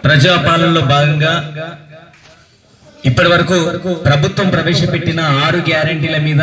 ప్రజాపాలనలో భాగంగా ఇప్పటి వరకు ప్రభుత్వం ప్రవేశపెట్టిన 6 గ్యారెంటీల మీద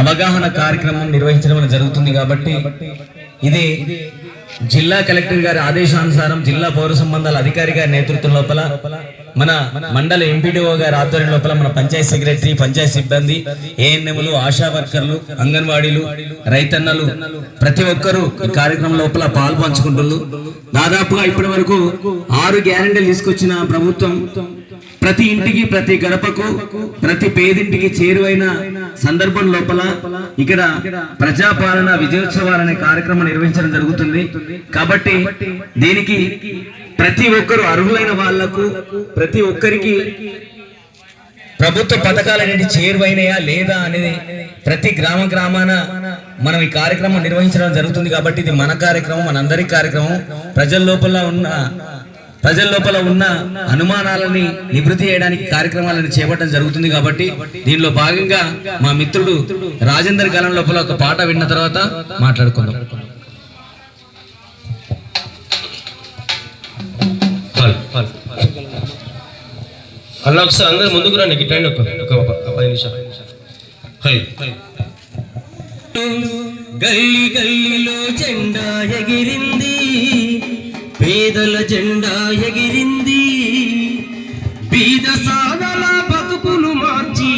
అవగాహన కార్యక్రమం నిర్వహించడం జరుగుతుంది కాబట్టి ఇది జిల్లా కలెక్టర్ గారి ఆదేశానుసారం జిల్లా పౌర సంబంధాల అధికారి గారి నేతృత్వం లోపల మన మండల ఎంపీడీఓ గారి ఆధ్వర్యం లోపల మన పంచాయత్ సెక్రటరీ, పంచాయత్ సిబ్బంది, ఏఎన్ఎంలు, ఆశా వర్కర్లు, అంగన్వాడీలు, రైతన్నలు ప్రతి ఒక్కరూ ఈ కార్యక్రమం లోపల పాలు పంచుకుంటున్నారు. దాదాపుగా ఇప్పటి వరకు 6 గ్యారెంటీలు తీసుకొచ్చిన ప్రభుత్వం ప్రతి ఇంటికి, ప్రతి గడపకు, ప్రతి పేదింటికి చేరువైన సందర్భం లోపల ఇక్కడ ప్రజాపాలన విజయోత్సవాలనే కార్యక్రమం నిర్వహించడం జరుగుతుంది. కాబట్టి దీనికి ప్రతి ఒక్కరు అర్హులైన వాళ్లకు, ప్రతి ఒక్కరికి ప్రభుత్వ పథకాలు అనేవి చేరువైనయా లేదా అనేది ప్రతి గ్రామాన మనం ఈ కార్యక్రమం నిర్వహించడం జరుగుతుంది. కాబట్టి ఇది మన కార్యక్రమం, మనందరి కార్యక్రమం. ప్రజల లోపల ఉన్న అనుమానాలని నివృత్తి చేయడానికి కార్యక్రమాలను చేపట్టడం జరుగుతుంది. కాబట్టి దీనిలో భాగంగా మా మిత్రుడు రాజేందర్ గానం లోపల ఒక పాట విన్న తర్వాత మాట్లాడుకుందాం. అలా ఒకసారి అందరు ముందుకు రండి, గిట్టండి ఒక 10 నిమిషాలు. గల్లీ గల్లీలో జెండా ఎగిరింది, పేదల జెండా ఎగిరింది, బీద సాగల బతుకులు మార్చి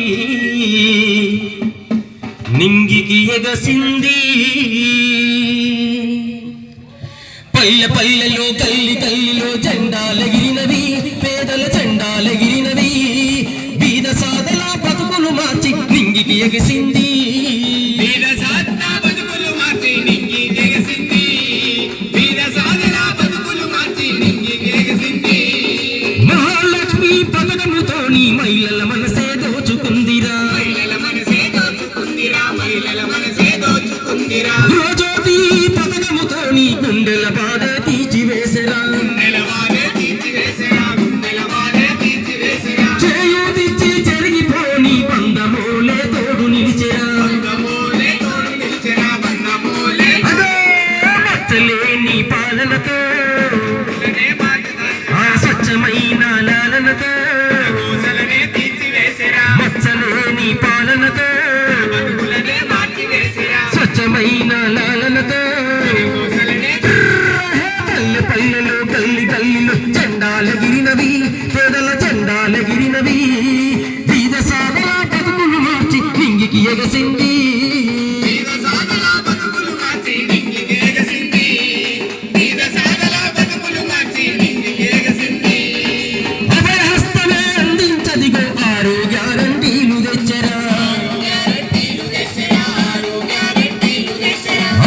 నింగికి ఎగసింది. పల్లె పల్లెలో గల్లి గల్లీలో జెండాలెగిరినవి, పేదల జెండాలెగిరినవి, బీద సాగల బతుకులు మార్చి నింగికి ఎగసింది. మహిళల మనసే దోచుకుందిరా, జ్యోతి పథకముతోని గుండెల బాధ తీర్చివేసరా, చేయూతిచ్చి జరిగిపోని బంధమోలే తోడు నిలిచెరా. మచ్చలేని పాలనతో, ఆ స్వచ్ఛమైన లాలనతో, మచ్చలేని పాలనతో, స్వచ్ఛమైన లాలనతో, పల్లె పల్లెలో గల్లి గల్లీలో జెండాలెగిరినవి, పేదల జెండాలెగిరినవి, బీద సాగల బతుకులు మార్చి నింగికి ఎగసింది. అభయహస్తమే అందించదిగో 6 గ్యారంటీలు తెచ్చరా,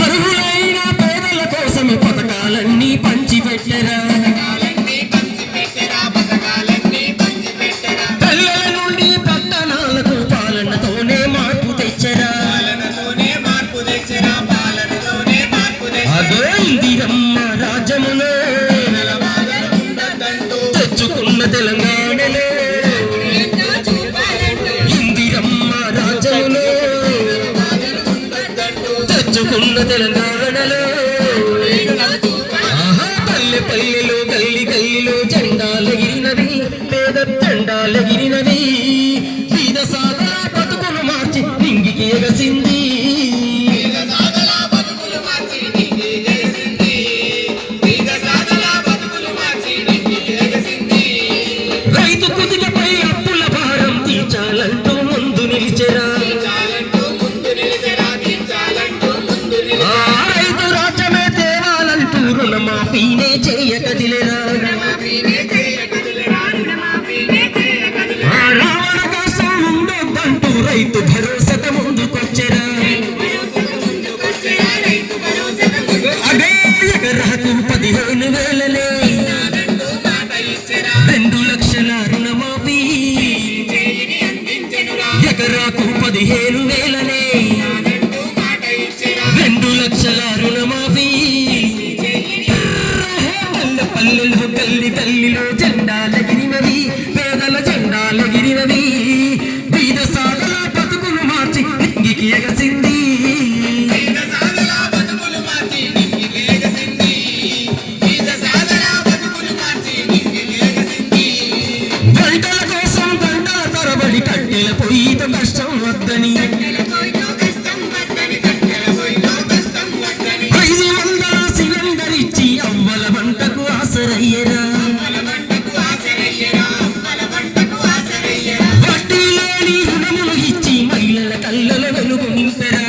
అర్హులైన పేదల కోసమే పథకాలన్నీ పంచిపెట్టరా, పల్లెల నుండి పట్టణాలకు పాలనతోనే మార్పు తెచ్చరా. అదో ఇందిరమ్మ రాజ్యములో తెచ్చుకున్న తెలంగాణలో, ఇందిరమ్మ రాజ్యములో తెచ్చుకున్న తెలంగాణలో, పల్లె పల్లెలో గల్లి గల్లీలో జెండాలెగిరినవి, పేద జెండాలెగిరినవి, బీద సాగల బతుకులు మార్చి నింగికి ఎగసింది. రైతు కుదులపై అప్పుల భారం తీర్చాలంటూ ముందు నిలిచెరా, రైతు కట్టెల పొయ్యితో కష్టం వద్దని 500 సిలిండర్ ఇచ్చి అవ్వల వంటకు ఆసరయ్యరా వడ్డీ లేని రుణములు ఇచ్చి మహిళల కళ్ళల వెలుగు నింపెరా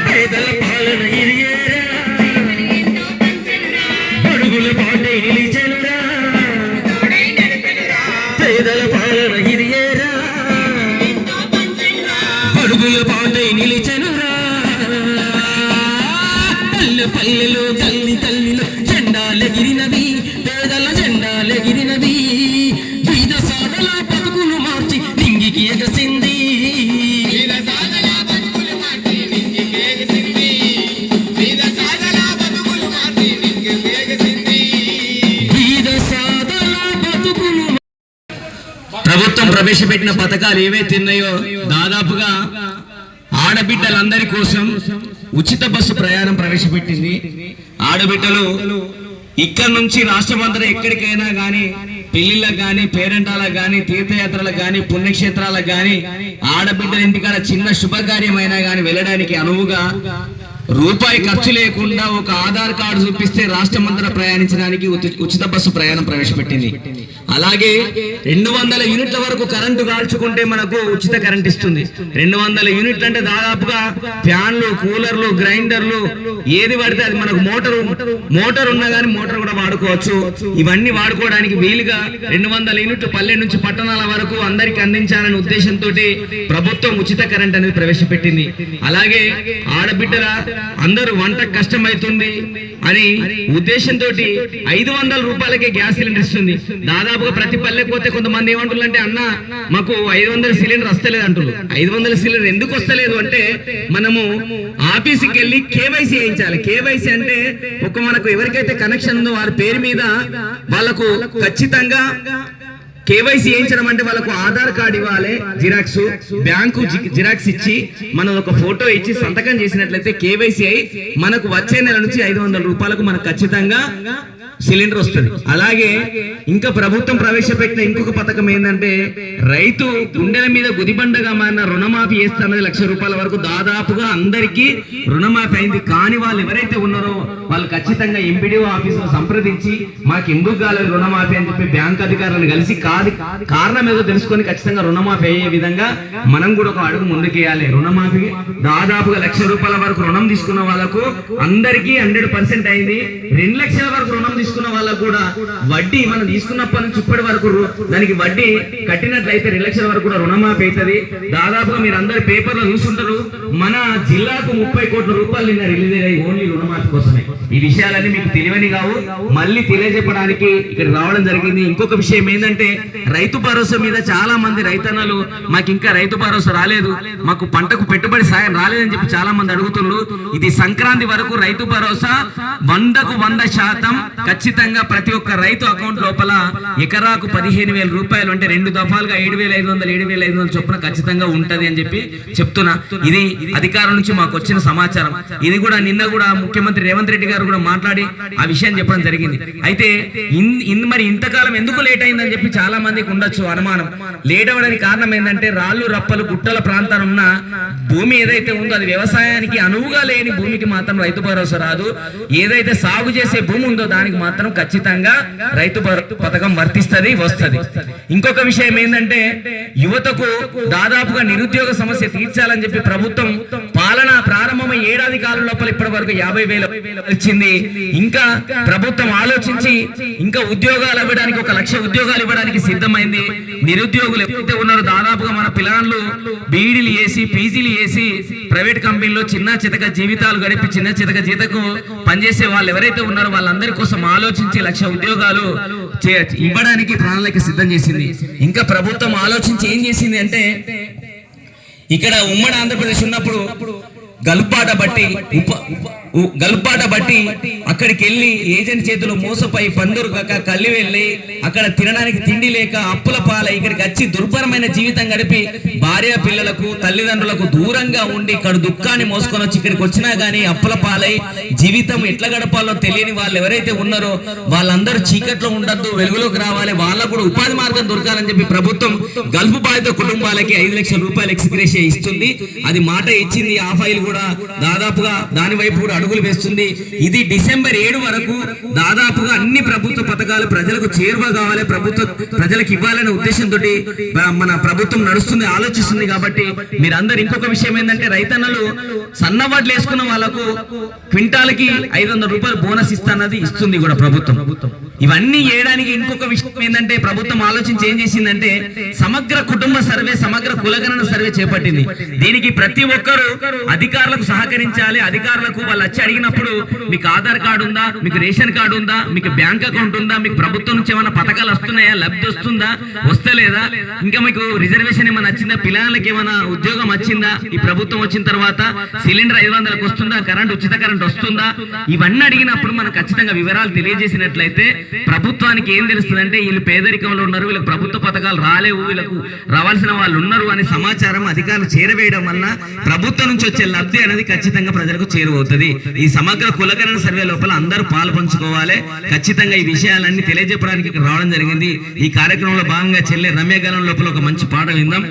పేదల పాలన ఇరియేరా బడుగుల పాటే నిలిచెనురా పేదల పాలన ఇరియేరా బడుగుల పాటే నిలిచెనురా పల్లె పల్లెలో తల్లి తల్లిలో జెండాలెగిరినవి పేదల జెండాలెగిరినవి వివిధ సాధల బతుకులు మార్చి నింగికి ఎగసింది ప్రభుత్వం ప్రవేశపెట్టిన పథకాలు ఏవైతే ఉన్నాయో దాదాపుగా ఆడబిడ్డలందరి కోసం ఉచిత బస్సు ప్రయాణం ప్రవేశపెట్టింది. ఆడబిడ్డలు ఇక్కడ నుంచి రాష్ట్రమంతటా ఎక్కడికైనా గానీ పెళ్లిళ్ళకు గానీ పేరెంటాలకు గానీ తీర్థయాత్రలకు గానీ పుణ్యక్షేత్రాలకు గానీ ఆడబిడ్డల ఇంటికాడ చిన్న శుభకార్యమైనా గానీ వెళ్ళడానికి అనువుగా రూపాయి ఖర్చు లేకుండా ఒక ఆధార్ కార్డు చూపిస్తే రాష్ట్రమంతటా ప్రయాణించడానికి ఉచిత బస్సు ప్రయాణం ప్రవేశపెట్టింది. అలాగే 200 యూనిట్ల వరకు కరెంటు కాల్చుకుంటే మనకు ఉచిత కరెంట్ ఇస్తుంది. 200 యూనిట్లు అంటే దాదాపుగా ఫ్యాన్లు, కూలర్లు, గ్రైండర్లు ఏది పడితే అది మనకు మోటార్ ఉన్నా కానీ మోటార్ కూడా వాడుకోవచ్చు. ఇవన్నీ వాడుకోవడానికి వీలుగా 200 యూనిట్లు పల్లె నుంచి పట్టణాల వరకు అందరికి అందించాలనే ఉద్దేశంతో ప్రభుత్వం ఉచిత కరెంట్ అనేది ప్రవేశపెట్టింది. అలాగే ఆడబిడ్డల అందరూ వంట కష్టమవుతుంది అని ఉద్దేశంతో 500 రూపాయలకే గ్యాస్ సిలిండర్ ఇస్తుంది. దాదాపుగా ప్రతి పల్లెకి పోతే కొంతమంది ఏమంటున్నారంటే అన్న మాకు 500 సిలిండర్ వస్తలేదు అంటున్నారు. 500 సిలిండర్ ఎందుకు వస్తలేదు అంటే మనము ఆఫీస్కి వెళ్ళి కేవైసీ చేయించాలి. కేవైసీ అంటే మనకు ఎవరికైతే కనెక్షన్ ఉందో వారి పేరు మీద వాళ్ళకు ఖచ్చితంగా కేవైసీ చేయించడం అంటే వాళ్ళకు ఆధార్ కార్డు ఇవ్వాలి, జిరాక్స్, బ్యాంకు జిరాక్స్ ఇచ్చి మనం ఒక ఫోటో ఇచ్చి సంతకం చేసినట్లయితే కేవైసీ అయి మనకు వచ్చే నెల నుంచి 500 రూపాయలకు మనకు ఖచ్చితంగా సిలిండర్ వస్తుంది. అలాగే ఇంకా ప్రభుత్వం ప్రవేశపెట్టిన ఇంకొక పథకం ఏంటంటే రైతు గుండెల మీద గుదిబండగా మారిన రుణమాఫీ చేస్తున్నది 1,00,000 రూపాయల వరకు దాదాపుగా అందరికీ రుణమాఫీ అయింది. కానీ వాళ్ళు ఎవరైతే ఉన్నారో వాళ్ళు ఖచ్చితంగా ఎంపీడీఓ ఆఫీసులో సంప్రదించి మాకు ఎందుకు కాలేదు రుణమాఫీ అని చెప్పి బ్యాంక్ అధికారులను కలిసి కారణం ఏదో తెలుసుకొని ఖచ్చితంగా రుణమాఫీ అయ్యే విధంగా మనం కూడా ఒక అడుగు ముందుకేయాలి. రుణమాఫీ దాదాపుగా 1,00,000 రూపాయల వరకు రుణం తీసుకున్న వాళ్ళకు అందరికీ 100% అయింది. 2 లక్షల వరకు రుణం తీసుకున్న వాళ్ళకు కూడా వడ్డీ మనం తీసుకున్నప్పటి నుంచి ఇప్పటి వరకు దానికి వడ్డీ కట్టినట్లయితే 2 లక్షల వరకు కూడా రుణమాఫీ అవుతుంది. దాదాపుగా మీరు అందరు పేపర్లో చూస్తుంటారు మన జిల్లాకు 30 కోట్ల రూపాయలు నిన్న రిలీజ్ అయ్యాయి ఓన్లీ రుణమాఫీ కోసమే. ఈ విషయాలన్నీ మీకు తెలియని కావు, మళ్ళీ తెలియజెప్పడానికి ఇక్కడ రావడం జరిగింది. ఇంకొక విషయం ఏంటంటే రైతు భరోసా మీద చాలా మంది రైతన్నలు మాకు ఇంకా రైతు భరోసా రాలేదు, మాకు పంటకు పెట్టుబడి సాయం రాలేదని చెప్పి చాలా మంది అడుగుతున్నారు. ఇది సంక్రాంతి వరకు రైతు భరోసా 100కు 100% ఖచ్చితంగా ప్రతి ఒక్క రైతు అకౌంట్ లోపల ఎకరాకు 15,000 రూపాయలు అంటే 2 దఫాలుగా 7,500 చొప్పున ఖచ్చితంగా ఉంటది అని చెప్పి చెప్తున్నా. ఇది అధికారం నుంచి మాకు వచ్చిన సమాచారం. ఇది కూడా నిన్న కూడా ముఖ్యమంత్రి రేవంత్ రెడ్డి గారు కూడా మాట్లాడి ఆ విషయం చెప్పడం జరిగింది. అయితే మరి ఇంతకాలం ఎందుకు లేట్ అయిందని చెప్పి చాలా మందికి ఉండొచ్చు అనుమానం. లేట్ అవ్వడానికి కారణం ఏంటంటే రాళ్ళు రప్పలు గుట్టల ప్రాంతాలు ఉన్న భూమి ఏదైతే ఉందో అది వ్యవసాయానికి అనువుగా లేని భూమికి మాత్రం రైతు భరోసా రాదు. ఏదైతే సాగు చేసే భూమి ఉందో దానికి మాత్రం ఖచ్చితంగా రైతు పథకం వర్తిస్తది, వస్తది. ఇంకొక విషయం ఏంటంటే యువతకు దాదాపుగా నిరుద్యోగ సమస్య తీర్చాలని చెప్పి ప్రభుత్వం పాలన ప్రారంభమై ఏడాది కాలం లోపల ఇప్పటి వరకు 50,000 ఇచ్చింది. ఇంకా ప్రభుత్వం ఆలోచించి ఇంకా ఉద్యోగాలు ఇవ్వడానికి 1,00,000 ఉద్యోగాలు ఇవ్వడానికి సిద్ధమైంది. నిరుద్యోగులు ఎవరైతే ఉన్నారో దాదాపుగా మన పిల్లలు బీఈడీలు చేసి పీజీలు చేసి ప్రైవేట్ కంపెనీలో చిన్న చితక జీవితాలు గడిపి చిన్న చితక జీతకు పనిచేసే వాళ్ళు ఎవరైతే ఉన్నారో వాళ్ళందరి కోసం ఆలోచించి 1,00,000 ఉద్యోగాలు ఇవ్వడానికి ప్రణాళిక సిద్ధం చేసింది. ఇంకా ప్రభుత్వం ఆలోచించి ఏం చేసింది అంటే ఇక్కడ ఉమ్మడి ఆంధ్రప్రదేశ్ ఉన్నప్పుడు గల్పాట బట్టి అక్కడికి వెళ్ళి ఏజెంట్ చేతిలో మోసపోయి పందురు కాక కళ్ళి వెళ్ళి అక్కడ తినడానికి తిండి లేక అప్పుల పాలై ఇక్కడికి వచ్చి దుర్భరమైన జీవితం గడిపి భార్య పిల్లలకు తల్లిదండ్రులకు దూరంగా ఉండి ఇక్కడ దుఃఖాన్ని మోసుకొని వచ్చి ఇక్కడికి వచ్చినా గానీ అప్పుల పాలై జీవితం ఎట్లా గడపాలో తెలియని వాళ్ళు ఎవరైతే ఉన్నారో వాళ్ళందరూ చీకట్లో ఉండద్దు, వెలుగులోకి రావాలి, వాళ్ళకు కూడా ఉపాధి మార్గం దొరకాలని చెప్పి ప్రభుత్వం గల్ఫ్ బాధిత కుటుంబాలకి 5 లక్షల రూపాయలు ఎక్స్గ్రేషియా ఇస్తుంది. అది మాట ఇచ్చింది. ఆ ఫైల్ కూడా దాదాపుగా దాని వైపు కూడా అడుగులు వేస్తుంది. ఇది డిసెంబర్ 7 వరకు దాదాపుగా అన్ని ప్రభుత్వ పథకాలు ప్రజలకు చేరువ కావాలి, ప్రజలకు ఇవ్వాలనే ఉద్దేశంతో మన ప్రభుత్వం నడుస్తుంది, ఆలోచిస్తుంది. కాబట్టి మీరందరూ ఇంకొక విషయం ఏంటంటే రైతన్నలు సన్నవాట్లు వేసుకున్న వాళ్ళకు క్వింటాల్కి 500 రూపాయలు బోనస్ ఇస్తానది ఇస్తుంది కూడా ప్రభుత్వం. ఇవన్నీ చేయడానికి ఇంకొక విషయం ఏంటంటే ప్రభుత్వం ఆలోచించి ఏం చేసిందంటే సమగ్ర కుటుంబ సర్వే, సమగ్ర కులగణన సర్వే చేపట్టింది. దీనికి ప్రతి ఒక్కరూ అధికారులకు సహకరించాలి. అధికారులకు వాళ్ళు వచ్చి అడిగినప్పుడు మీకు ఆధార్ కార్డు ఉందా, మీకు రేషన్ కార్డు ఉందా, మీకు బ్యాంక్ అకౌంట్ ఉందా, మీకు ప్రభుత్వం నుంచి ఏమైనా పథకాలు వస్తున్నాయా, లబ్ధి వస్తుందా, వస్తలేదా, ఇంకా మీకు రిజర్వేషన్ ఏమైనా వచ్చిందా, పిల్లలకి ఏమైనా ఉద్యోగం వచ్చిందా, ఈ ప్రభుత్వం వచ్చిన తర్వాత సిలిండర్ 500లకు వస్తుందా, కరెంట్ ఉచిత కరెంట్ వస్తుందా, ఇవన్నీ అడిగినప్పుడు మనం ఖచ్చితంగా వివరాలు తెలియజేసినట్లయితే ప్రభుత్వానికి ఏం తెలుస్తుందంటే వీళ్ళు పేదరికంలో ఉన్నారు, వీళ్ళకి ప్రభుత్వ పథకాలు రాలేవు, వీళ్ళకు రావాల్సిన వాళ్ళు ఉన్నారు అనే సమాచారం అధికారులు చేరవేయడం వల్ల ప్రభుత్వం నుంచి వచ్చే లబ్ధి అనేది ఖచ్చితంగా ప్రజలకు చేరువవుతుంది. ఈ సమగ్ర కులగణన సర్వే లోపల అందరూ పాలు పంచుకోవాలి. ఖచ్చితంగా ఈ విషయాలన్నీ తెలియజెప్పడానికి ఇక్కడ రావడం జరిగింది. ఈ కార్యక్రమంలో భాగంగా చెల్లె రమ్య గానం లోపల ఒక మంచి పాట విందాం.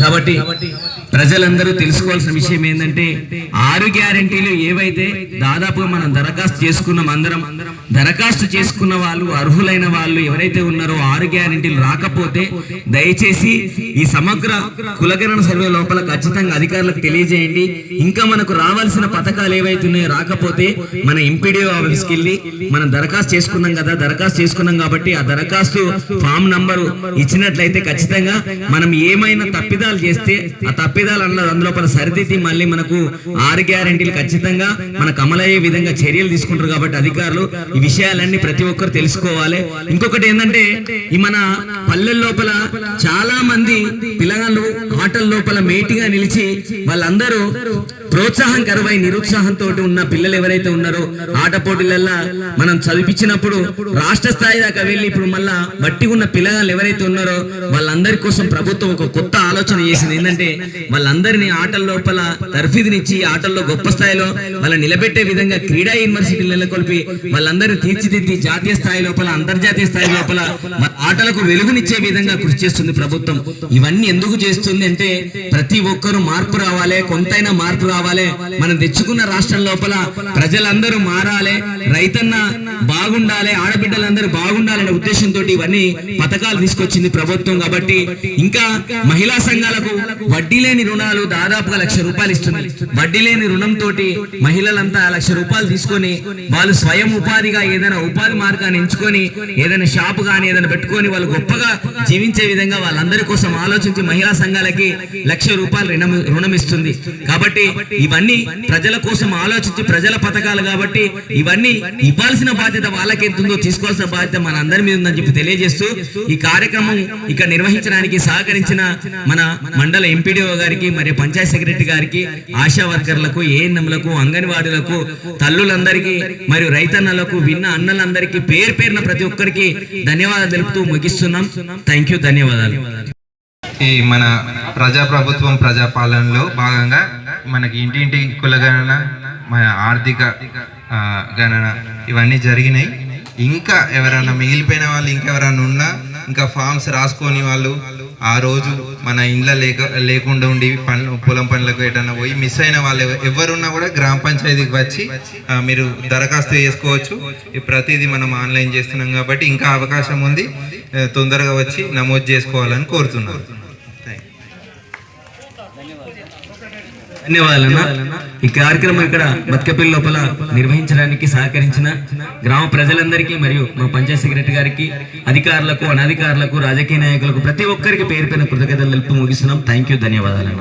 కాబట్టి ప్రజలందరూ తెలుసుకోవాల్సిన విషయం ఏంటంటే 6 గ్యారెంటీలు ఏవైతే దాదాపుగా మనం దరఖాస్తు చేసుకున్నాం, అందరం దరఖాస్తు చేసుకున్న వాళ్ళు అర్హులైన వాళ్ళు ఎవరైతే ఉన్నారో 6 గ్యారెంటీలు రాకపోతే దయచేసి ఈ సమగ్ర కులగణన సర్వే లోపల ఖచ్చితంగా అధికారులకు తెలియజేయండి. ఇంకా మనకు రావాల్సిన పథకాలు ఏవైతే ఉన్నాయో రాకపోతే మన ఎంపీడీఓ ఆఫీస్కి వెళ్ళి మనం దరఖాస్తు చేసుకున్నాం కదా, దరఖాస్తు చేసుకున్నాం కాబట్టి ఆ దరఖాస్తు ఫామ్ నంబరు ఇచ్చినట్లయితే ఖచ్చితంగా మనం ఏమైనా తప్పిదాలు చేస్తే ఆ తప్పిదాలు అందులోపల సరిదిద్ది మళ్ళీ మనకు 6 గ్యారెంటీలు ఖచ్చితంగా మనకు అమలయ్యే విధంగా చర్యలు తీసుకుంటారు. కాబట్టి అధికారులు ఈ విషయాలన్నీ ప్రతి ఒక్కరు తెలుసుకోవాలి. ఇంకొకటి ఏంటంటే ఈ మన పల్లెల లోపల చాలా మంది పిల్లగాళ్ళు ఆటల లోపల మేటిగా నిలిచి వాళ్ళందరూ ప్రోత్సాహం కరువై నిరుత్సాహంతో ఉన్న పిల్లలు ఎవరైతే ఉన్నారో ఆట పోటీలల్లో మనం చదివించినప్పుడు రాష్ట్ర స్థాయి దాకా వెళ్ళి ఇప్పుడు మళ్ళా బట్టి ఉన్న పిల్లగాళ్ళు ఎవరైతే ఉన్నారో వాళ్ళందరి కోసం ప్రభుత్వం ఒక కొత్త ఆలోచన చేసింది. ఏంటంటే వాళ్ళందరినీ ఆటల లోపల తర్ఫీదునిచ్చి ఆటల్లో గొప్ప స్థాయిలో వాళ్ళ నిలబెట్టే విధంగా క్రీడా యూనివర్సిటీలు నెలకొల్పి వాళ్ళందరూ తీర్చిదిద్ది జాతీయ స్థాయి లోపల అంతర్జాతీయ స్థాయి లోపల ఆటలకు వెలుగునిచ్చే విధంగా కృషి చేస్తుంది ప్రభుత్వం. ఇవన్నీ ఎందుకు చేస్తుంది అంటే ప్రతి ఒక్కరూ మార్పు రావాలి, కొంతైనా మార్పు రావాలి. మనం తెచ్చుకున్న రాష్ట్రం లోపల ప్రజలందరూ మారాలి, రైతన్న బాగుండాలి, ఆడబిడ్డలందరూ బాగుండాలనే ఉద్దేశంతో ఇవన్నీ పథకాలు తీసుకొచ్చింది ప్రభుత్వం. కాబట్టి ఇంకా మహిళా సంఘాలకు వడ్డీ లేని రుణాలు దాదాపుగా 1,00,000 రూపాయలు ఇస్తుంది. వడ్డీ లేని రుణంతో మహిళలంతా 1,00,000 రూపాయలు తీసుకొని వాళ్ళు స్వయం ఉపాధిగా ఏదైనా ఉపాధి మార్గాన్ని ఎంచుకొని ఏదైనా షాపు కానీ ఏదైనా పెట్టుకొని వాళ్ళు గొప్పగా జీవించే విధంగా వాళ్ళందరి కోసం ఆలోచించి మహిళా సంఘాలకి 1,00,000 రూపాయలు రుణం ఇస్తుంది. కాబట్టి ఇవన్నీ ప్రజల కోసం ఆలోచించి ప్రజల పథకాలు కాబట్టి ఇవన్నీ ఇవ్వాల్సిన బాధ్యత వాళ్ళకి ఎంతుందో తీసుకోవాల్సిన బాధ్యత మన అందరి మీద ఉందని చెప్పి తెలియజేస్తూ ఈ కార్యక్రమం ఇక్కడ నిర్వహించడానికి సహకరించిన మన మండల ఎంపీడీఓ గారికి మరియు పంచాయత్ సెక్రటరీ గారికి, ఆశా వర్కర్లకు, ఏఎన్ఎంలకు, అంగన్వాడీలకు, తల్లులందరికీ మరియు రైతన్నలకు, విన్న అన్నలందరికీ పేరు పేరున ప్రతి ఒక్కరికి ధన్యవాదాలు తెలుపుతూ ముగిస్తున్నాం. థ్యాంక్ యూ, ధన్యవాదాలు. ఈ మన ప్రజాప్రభుత్వం ప్రజాపాలనలో భాగంగా మనకి ఇంటింటి కులగణన, మన ఆర్థిక గణన ఇవన్నీ జరిగినాయి. ఇంకా ఎవరైనా మిగిలిపోయిన వాళ్ళు ఇంకెవరైనా ఉన్నా ఇంకా ఫామ్స్ రాసుకొని వాళ్ళు ఆ రోజు మన ఇంట్లో లేకుండా ఉండి పొలం పనులకు ఎటన్నా పోయి మిస్ అయిన వాళ్ళు ఎవరున్నా కూడా గ్రామ పంచాయతీకి వచ్చి మీరు దరఖాస్తు చేసుకోవచ్చు. ప్రతిదీ మనం ఆన్లైన్ చేస్తున్నాం కాబట్టి ఇంకా అవకాశం ఉంది, తొందరగా వచ్చి నమోదు చేసుకోవాలని కోరుతున్నాను. ధన్యవాదాలన్నా. ఈ కార్యక్రమం ఇక్కడ బతుకపల్లి లోపల నిర్వహించడానికి సహకరించిన గ్రామ ప్రజలందరికీ మరియు మా పంచాయత్ సెక్రటరీ గారికి, అధికారులకు, అనధికారులకు, రాజకీయ నాయకులకు ప్రతి ఒక్కరికి పేరు పైన కృతజ్ఞతలు తెలుపుతూ ముగిస్తున్నాం. థ్యాంక్ యూ, ధన్యవాదాలు.